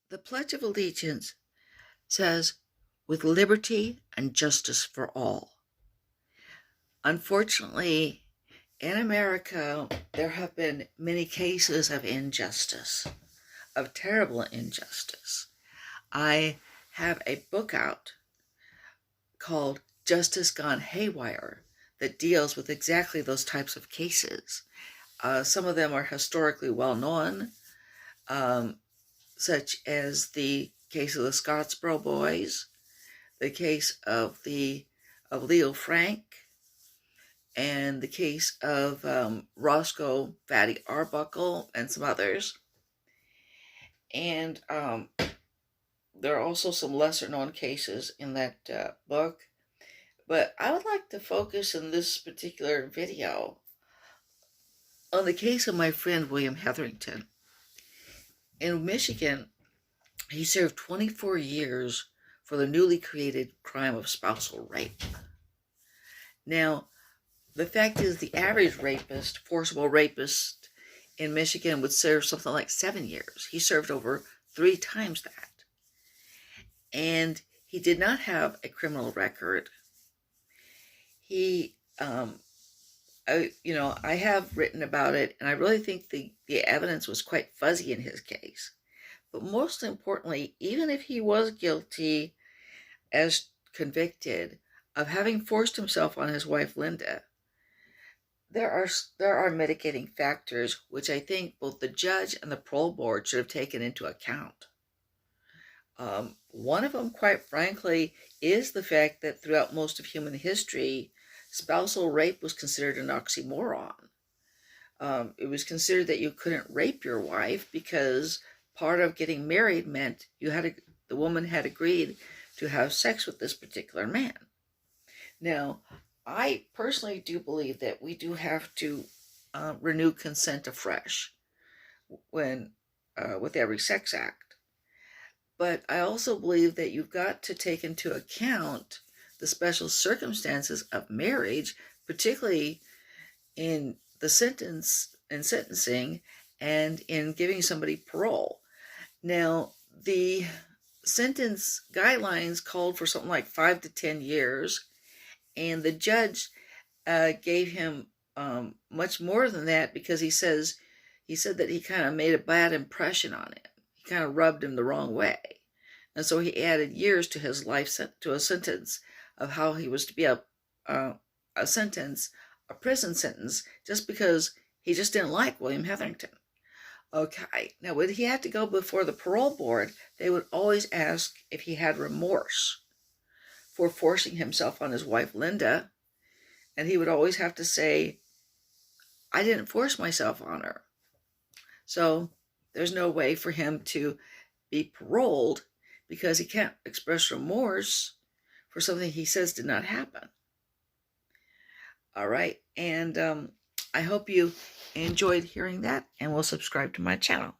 The Pledge of Allegiance says, with liberty and justice for all. Unfortunately, in America, there have been many cases of injustice, of terrible injustice. I have a book out called Justice Gone Haywire that deals with exactly those types of cases. Some of them are historically well known, such as the case of the Scottsboro Boys, the case of Leo Frank, and the case of Roscoe Fatty Arbuckle and some others. And there are also some lesser known cases in that book. But I would like to focus in this particular video on the case of my friend William Hetherington. In Michigan, he served 24 years for the newly created crime of spousal rape. Now, the fact is the average rapist, forcible rapist in Michigan would serve something like 7 years. He served over 3 times that. And he did not have a criminal record. I have written about it, and I really think the evidence was quite fuzzy in his case. But most importantly, even if he was guilty as convicted of having forced himself on his wife Linda, there are mitigating factors which I think both the judge and the parole board should have taken into account. One of them, quite frankly, is the fact that throughout most of human history, spousal rape was considered an oxymoron. It was considered that you couldn't rape your wife because part of getting married meant the woman had agreed to have sex with this particular man. Now, I personally do believe that we do have to renew consent afresh with every sex act. But I also believe that you've got to take into account the special circumstances of marriage, particularly in the sentencing and in giving somebody parole. Now, the sentence guidelines called for something like 5 to 10 years, and the judge gave him much more than that because he said that he kind of made a bad impression on him. He kind of rubbed him the wrong way. And so he added years to his life to a sentence of how he was to be a prison sentence, just because he just didn't like William Hetherington. Okay, now when he had to go before the parole board, they would always ask if he had remorse for forcing himself on his wife Linda, and he would always have to say, I didn't force myself on her. So there's no way for him to be paroled because he can't express remorse for something he says did not happen. All right, and I hope you enjoyed hearing that, and will subscribe to my channel.